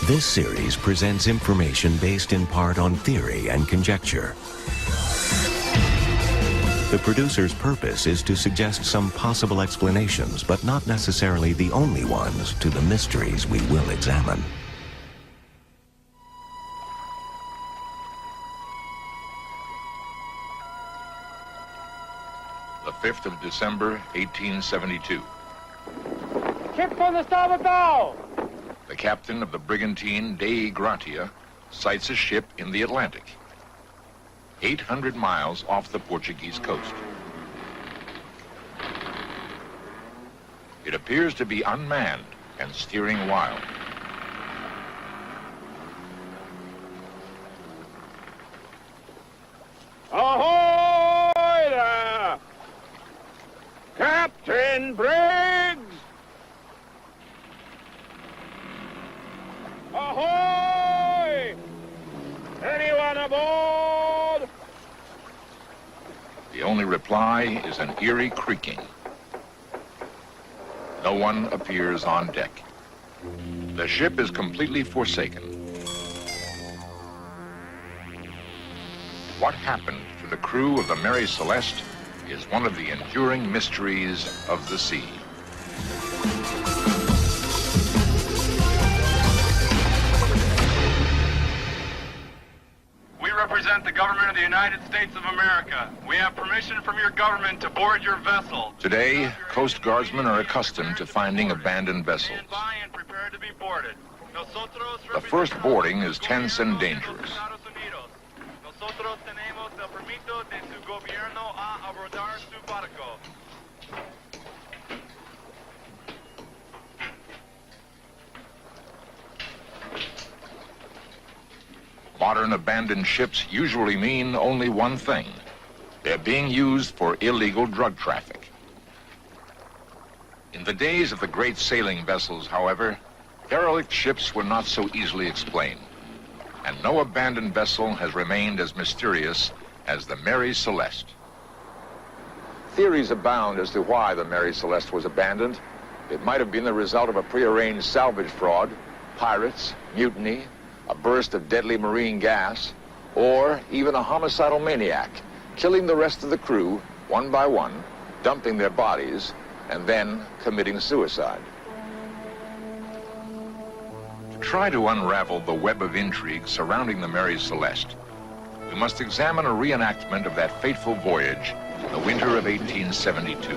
This series presents information based in part on theory and conjecture. The producer's purpose is to suggest some possible explanations, but not necessarily the only ones, to the mysteries we will examine. The 5th of December, 1872. Ship on the starboard bow! The captain of the brigantine Dei Gratia sights a ship in the Atlantic, 800 miles off the Portuguese coast. It appears to be unmanned and steering wild. Ahoy there! Captain Briggs! Ahoy! Anyone aboard? The only reply is an eerie creaking. No one appears on deck. The ship is completely forsaken. What happened to the crew of the Mary Celeste is one of the enduring mysteries of the sea. We represent the government of the United States of America. We have permission from your government to board your vessel. Today, Coast Guardsmen are accustomed to finding abandoned vessels. Stand by and prepare to be boarded. The first boarding is tense and dangerous. Nosotros tenemos el permiso de su gobierno a abordar su barco. Modern abandoned ships usually mean only one thing. They're being used for illegal drug traffic. In the days of the great sailing vessels, however, derelict ships were not so easily explained, and no abandoned vessel has remained as mysterious as the Mary Celeste. Theories abound as to why the Mary Celeste was abandoned. It might have been the result of a prearranged salvage fraud, pirates, mutiny, a burst of deadly marine gas, or even a homicidal maniac, killing the rest of the crew one by one, dumping their bodies, and then committing suicide. To try to unravel the web of intrigue surrounding the Mary Celeste, we must examine a reenactment of that fateful voyage in the winter of 1872.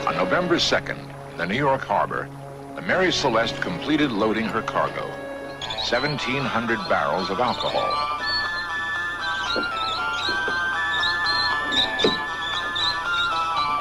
On November 2nd, in the New York harbor, the Mary Celeste completed loading her cargo, 1,700 barrels of alcohol.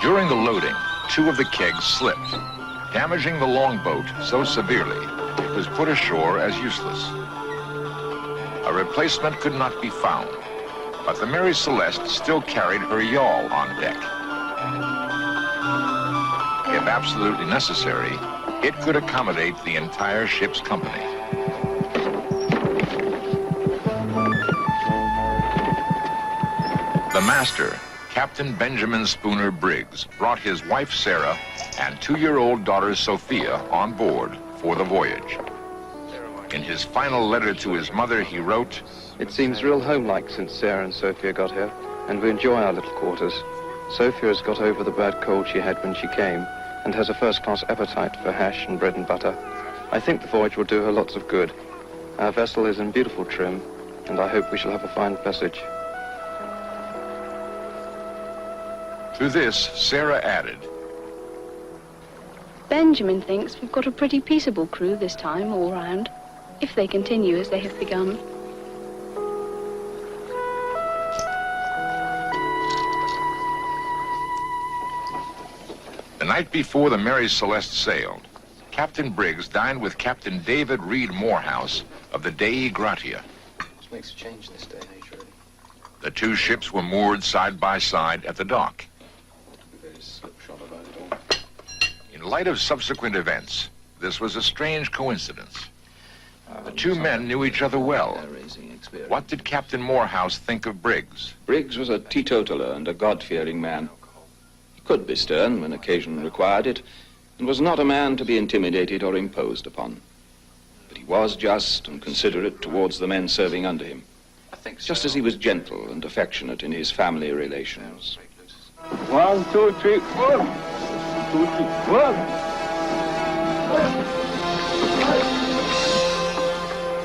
During the loading, 2 of the kegs slipped, damaging the longboat so severely it was put ashore as useless. A replacement could not be found, but the Mary Celeste still carried her yawl on deck. If absolutely necessary, it could accommodate the entire ship's company. The master, Captain Benjamin Spooner Briggs, brought his wife Sarah and 2-year-old daughter Sophia on board for the voyage. In his final letter to his mother, he wrote, "It seems real home-like since Sarah and Sophia got here, and we enjoy our little quarters. Sophia has got over the bad cold she had when she came, and has a first-class appetite for hash and bread and butter. I think the voyage will do her lots of good. Our vessel is in beautiful trim, and I hope we shall have a fine passage." To this, Sarah added, Benjamin thinks we've got a pretty peaceable crew this time, all round, if they continue as they have begun. The night before the Mary Celeste sailed, Captain Briggs dined with Captain David Reed Morehouse of the Dei Gratia. This makes a change this day and age, really. The 2 ships were moored side by side at the dock. Very slipshod about it all. In light of subsequent events, this was a strange coincidence. The two men knew each other well. What did Captain Morehouse think of Briggs? Briggs was a teetotaler and a God-fearing man. He could be stern when occasion required it, and was not a man to be intimidated or imposed upon. But he was just and considerate towards the men serving under him, just as he was gentle and affectionate in his family relations. 1, 2, 3, 1. 2, 3, 1.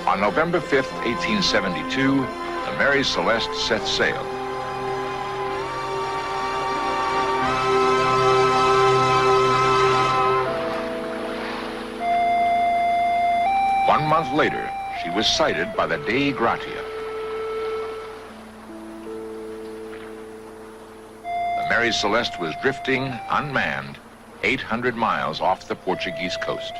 On November 5th, 1872, the Mary Celeste set sail. One month later, she was sighted by the Dei Gratia. The Mary Celeste was drifting, unmanned, 800 miles off the Portuguese coast.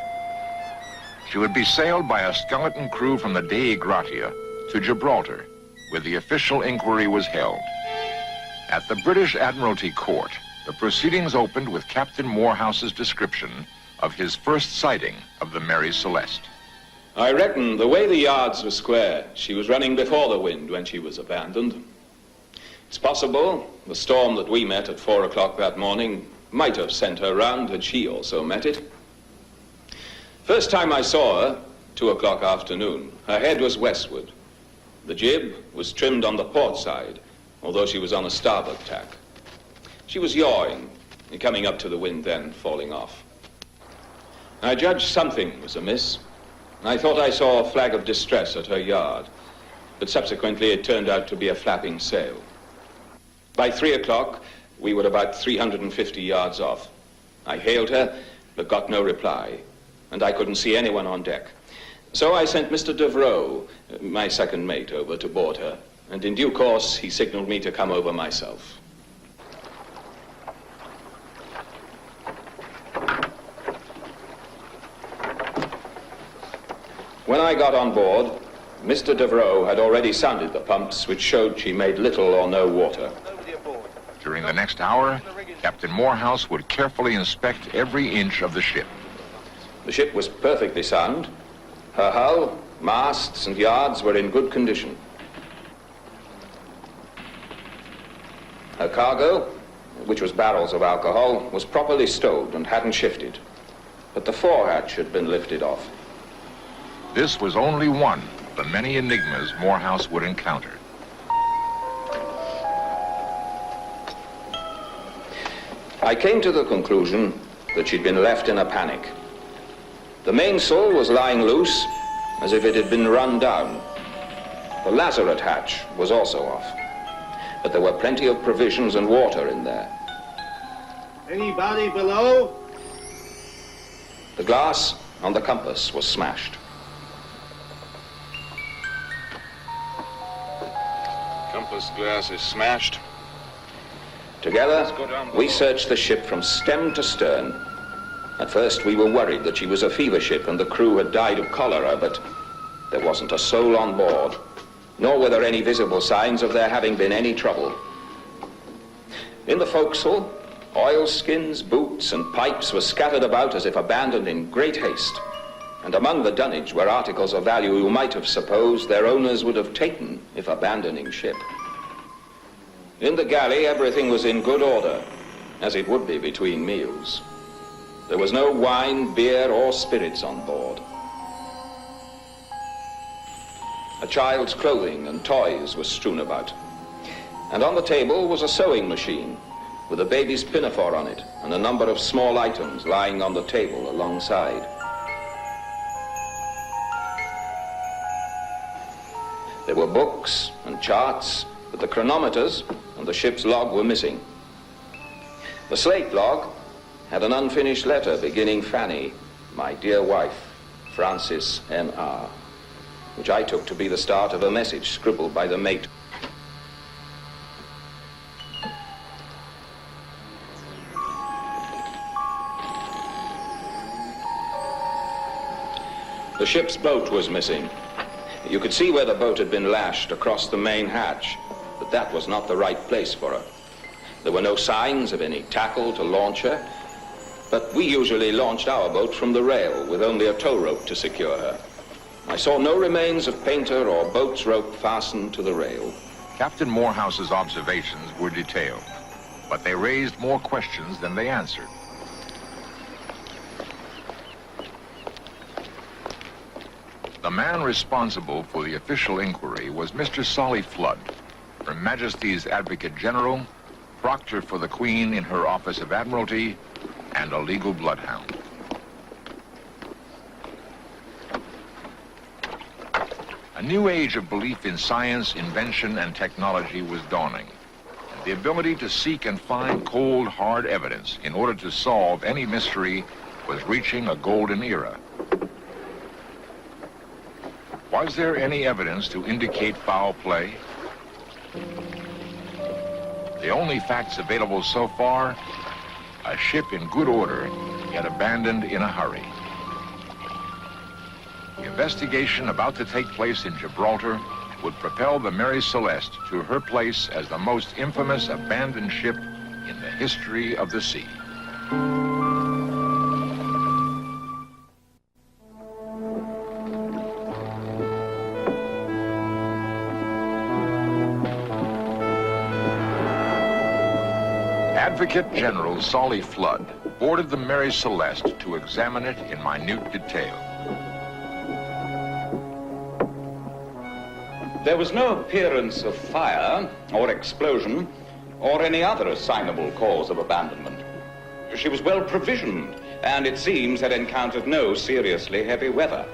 She would be sailed by a skeleton crew from the Dei Gratia to Gibraltar, where the official inquiry was held. At the British Admiralty Court, the proceedings opened with Captain Morehouse's description of his first sighting of the Mary Celeste. I reckon the way the yards were square, she was running before the wind when she was abandoned. It's possible the storm that we met at 4 o'clock that morning might have sent her round had she also met it. First time I saw her, 2 o'clock afternoon, her head was westward. The jib was trimmed on the port side, although she was on a starboard tack. She was yawing and coming up to the wind, then falling off. I judged something was amiss. I thought I saw a flag of distress at her yard, but subsequently it turned out to be a flapping sail. By 3 o'clock, we were about 350 yards off. I hailed her, but got no reply, and I couldn't see anyone on deck. So I sent Mr. Devereux, my second mate, over to board her, and in due course he signaled me to come over myself. When I got on board, Mr. Devereux had already sounded the pumps, which showed she made little or no water. During the next hour, Captain Morehouse would carefully inspect every inch of the ship. The ship was perfectly sound. Her hull, masts, and yards were in good condition. Her cargo, which was barrels of alcohol, was properly stowed and hadn't shifted. But the forehatch had been lifted off. This was only one of the many enigmas Morehouse would encounter. I came to the conclusion that she'd been left in a panic. The mainsail was lying loose, as if it had been run down. The lazarette hatch was also off, but there were plenty of provisions and water in there. Anybody below? The glass on the compass was smashed. Compass glass is smashed. Together, we searched the ship from stem to stern. At first, we were worried that she was a fever ship and the crew had died of cholera, but there wasn't a soul on board, nor were there any visible signs of there having been any trouble. In the forecastle, oilskins, boots, and pipes were scattered about as if abandoned in great haste, and among the dunnage were articles of value you might have supposed their owners would have taken if abandoning ship. In the galley, everything was in good order, as it would be between meals. There was no wine, beer, or spirits on board. A child's clothing and toys were strewn about. And on the table was a sewing machine with a baby's pinafore on it and a number of small items lying on the table alongside. There were books and charts, but the chronometers and the ship's log were missing. The slate log had an unfinished letter beginning Fanny, my dear wife, Francis N.R., which I took to be the start of a message scribbled by the mate. The ship's boat was missing. You could see where the boat had been lashed across the main hatch, but that was not the right place for her. There were no signs of any tackle to launch her, but we usually launched our boat from the rail with only a tow rope to secure her. I saw no remains of painter or boat's rope fastened to the rail. Captain Morehouse's observations were detailed, but they raised more questions than they answered. The man responsible for the official inquiry was Mr. Solly Flood, Her Majesty's Advocate General, proctor for the Queen in her Office of Admiralty, and a legal bloodhound. A new age of belief in science, invention, and technology was dawning. The ability to seek and find cold, hard evidence in order to solve any mystery was reaching a golden era. Was there any evidence to indicate foul play? The only facts available so far, a ship in good order, yet abandoned in a hurry. The investigation about to take place in Gibraltar would propel the Mary Celeste to her place as the most infamous abandoned ship in the history of the sea. Advocate General Solly Flood boarded the Mary Celeste to examine it in minute detail. There was no appearance of fire or explosion or any other assignable cause of abandonment. She was well provisioned and it seems had encountered no seriously heavy weather.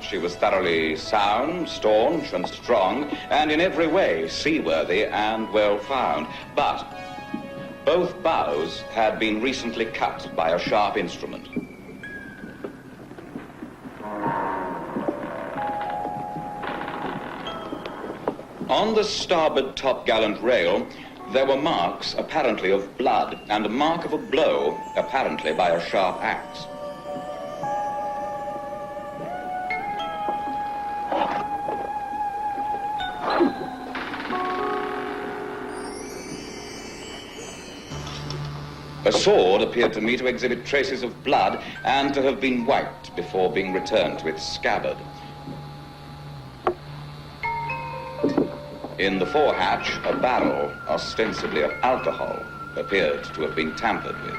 She was thoroughly sound, staunch, and strong, and in every way seaworthy and well found. But both bows had been recently cut by a sharp instrument. On the starboard topgallant rail, there were marks apparently of blood and a mark of a blow, apparently by a sharp axe. A sword appeared to me to exhibit traces of blood and to have been wiped before being returned to its scabbard. In the forehatch, a barrel, ostensibly of alcohol, appeared to have been tampered with.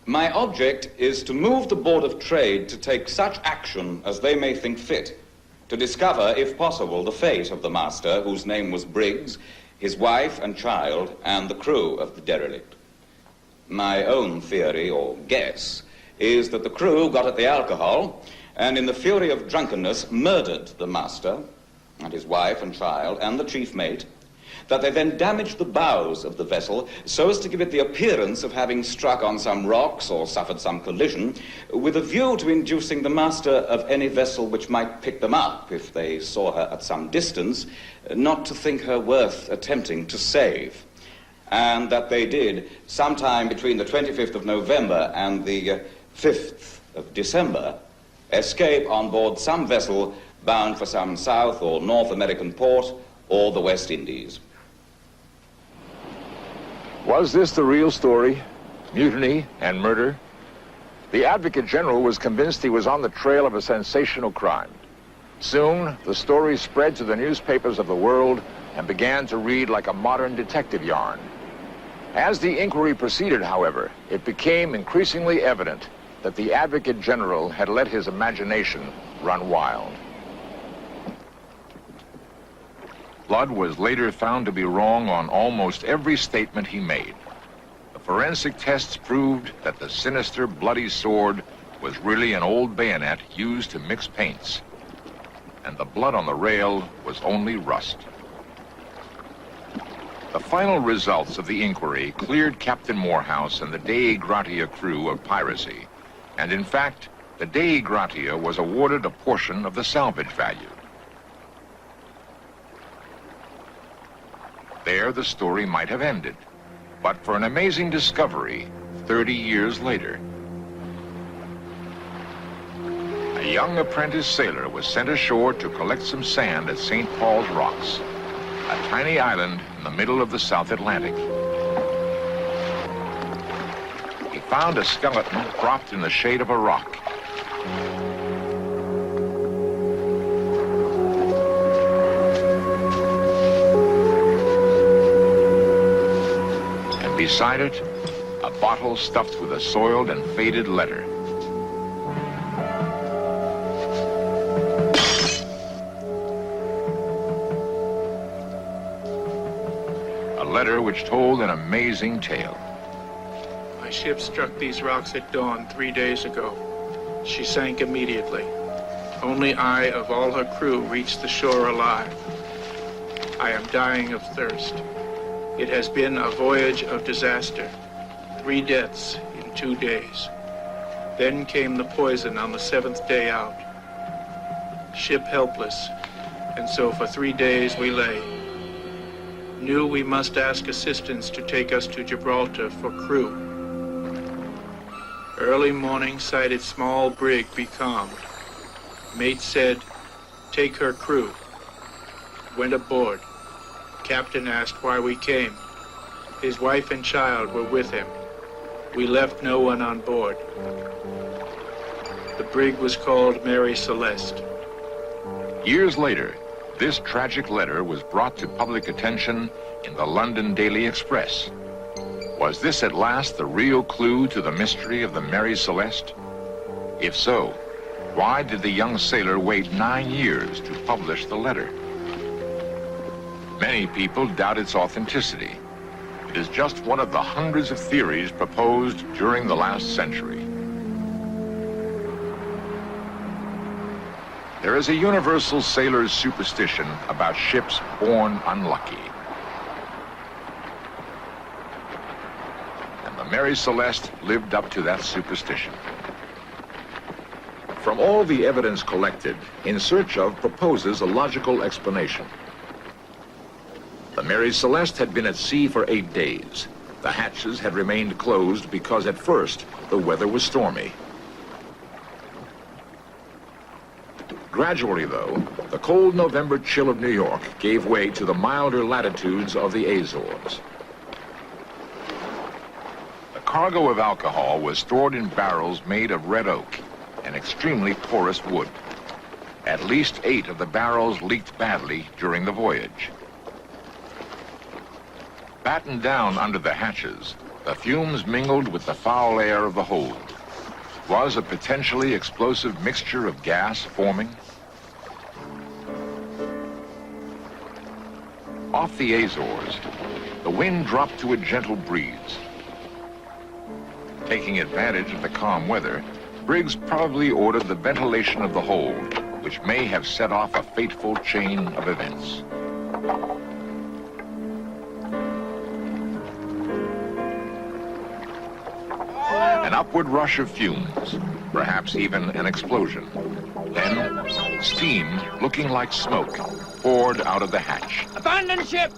My object is to move the Board of Trade to take such action as they may think fit, to discover, if possible, the fate of the master, whose name was Briggs, his wife and child, and the crew of the derelict. My own theory, or guess, is that the crew got at the alcohol and in the fury of drunkenness murdered the master and his wife and child and the chief mate, that they then damaged the bows of the vessel so as to give it the appearance of having struck on some rocks or suffered some collision, with a view to inducing the master of any vessel which might pick them up if they saw her at some distance, not to think her worth attempting to save. And that they did, sometime between the 25th of November and the 5th of December, escape on board some vessel bound for some South or North American port or the West Indies. Was this the real story? Mutiny and murder? The Advocate General was convinced he was on the trail of a sensational crime. Soon, the story spread to the newspapers of the world and began to read like a modern detective yarn. As the inquiry proceeded, however, it became increasingly evident that the Advocate General had let his imagination run wild. Flood was later found to be wrong on almost every statement he made. The forensic tests proved that the sinister, bloody sword was really an old bayonet used to mix paints, and the blood on the rail was only rust. The final results of the inquiry cleared Captain Morehouse and the Dei Gratia crew of piracy, and in fact, the Dei Gratia was awarded a portion of the salvage value. There, the story might have ended, but for an amazing discovery 30 years later. A young apprentice sailor was sent ashore to collect some sand at St. Paul's Rocks, a tiny island in the middle of the South Atlantic. He found a skeleton propped in the shade of a rock. And beside it, a bottle stuffed with a soiled and faded letter. A letter which told an amazing tale. My ship struck these rocks at dawn 3 days ago. She sank immediately. Only I, of all her crew, reached the shore alive. I am dying of thirst. It has been a voyage of disaster. 3 deaths in 2 days. Then came the poison on the 7th day out. Ship helpless, and so for 3 days we lay. Knew we must ask assistance to take us to Gibraltar for crew. Early morning sighted small brig becalmed. Mate said, take her crew. Went aboard. Captain asked why we came. His wife and child were with him. We left no one on board. The brig was called Mary Celeste. Years later, this tragic letter was brought to public attention in the London Daily Express. Was this at last the real clue to the mystery of the Mary Celeste? If so, why did the young sailor wait 9 years to publish the letter? Many people doubt its authenticity. It is just one of the hundreds of theories proposed during the last century. There is a universal sailor's superstition about ships born unlucky. And the Mary Celeste lived up to that superstition. From all the evidence collected, In Search Of proposes a logical explanation. The Mary Celeste had been at sea for 8 days. The hatches had remained closed because at first the weather was stormy. Gradually, though, the cold November chill of New York gave way to the milder latitudes of the Azores. The cargo of alcohol was stored in barrels made of red oak, an extremely porous wood. At least 8 of the barrels leaked badly during the voyage. Battened down under the hatches, the fumes mingled with the foul air of the hold. Was a potentially explosive mixture of gas forming? Off the Azores, the wind dropped to a gentle breeze. Taking advantage of the calm weather, Briggs probably ordered the ventilation of the hold, which may have set off a fateful chain of events. An upward rush of fumes, perhaps even an explosion. Then, steam, looking like smoke, poured out of the hatch. Abandon ship!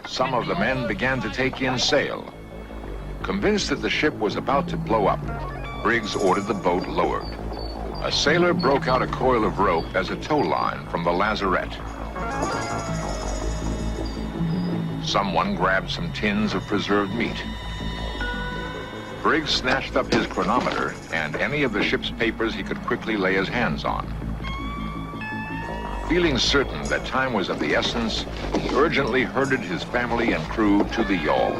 Some of the men began to take in sail. Convinced that the ship was about to blow up, Briggs ordered the boat lowered. A sailor broke out a coil of rope as a tow line from the lazarette. Someone grabbed some tins of preserved meat. Briggs snatched up his chronometer and any of the ship's papers he could quickly lay his hands on. Feeling certain that time was of the essence, he urgently herded his family and crew to the yawl.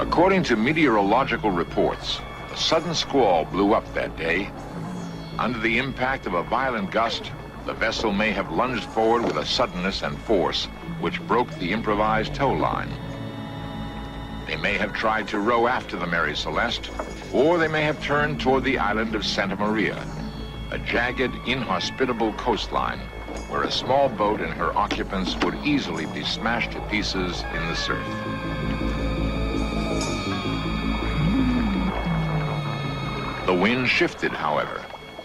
According to meteorological reports, a sudden squall blew up that day. Under the impact of a violent gust, the vessel may have lunged forward with a suddenness and force which broke the improvised tow line. They may have tried to row after the Mary Celeste, or they may have turned toward the island of Santa Maria, a jagged, inhospitable coastline where a small boat and her occupants would easily be smashed to pieces in the surf. The wind shifted, however,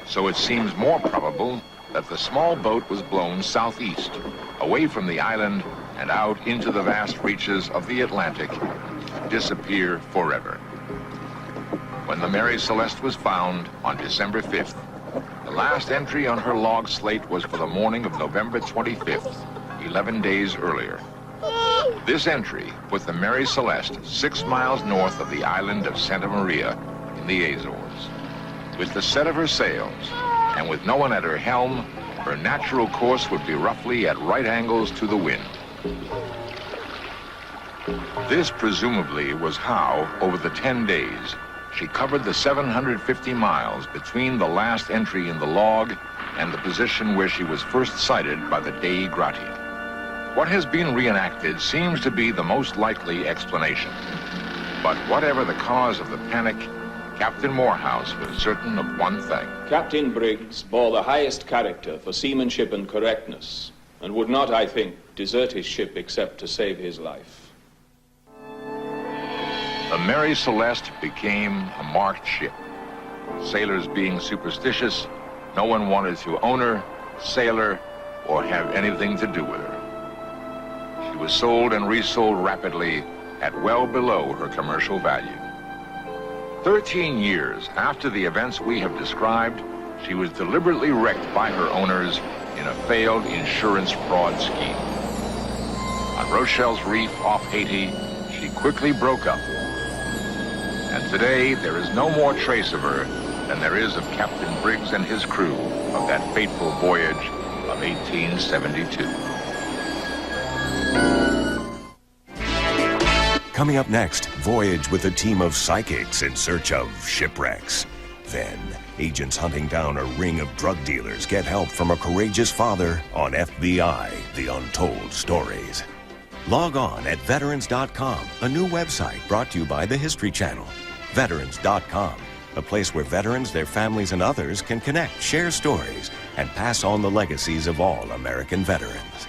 so it seems more probable that the small boat was blown southeast, away from the island and out into the vast reaches of the Atlantic, to disappear forever. When the Mary Celeste was found on December 5th, the last entry on her log slate was for the morning of November 25th, 11 days earlier. This entry put the Mary Celeste 6 miles north of the island of Santa Maria in the Azores. With the set of her sails, and with no one at her helm, her natural course would be roughly at right angles to the wind. This presumably was how, over the 10 days, she covered the 750 miles between the last entry in the log and the position where she was first sighted by the Dei Grati. What has been reenacted seems to be the most likely explanation. But whatever the cause of the panic, Captain Morehouse was certain of one thing. Captain Briggs bore the highest character for seamanship and correctness, and would not, I think, desert his ship except to save his life. The Mary Celeste became a marked ship. Sailors being superstitious, no one wanted to own her, sail her, or have anything to do with her. She was sold and resold rapidly at well below her commercial value. 13 years after the events we have described, she was deliberately wrecked by her owners in a failed insurance fraud scheme. On Rochelle's Reef off Haiti, she quickly broke up. And today, there is no more trace of her than there is of Captain Briggs and his crew of that fateful voyage of 1872. Coming up next, voyage with a team of psychics in search of shipwrecks. Then, agents hunting down a ring of drug dealers get help from a courageous father on FBI, The Untold Stories. Log on at veterans.com, a new website brought to you by the History Channel. Veterans.com, a place where veterans, their families, and others can connect, share stories, and pass on the legacies of all American veterans.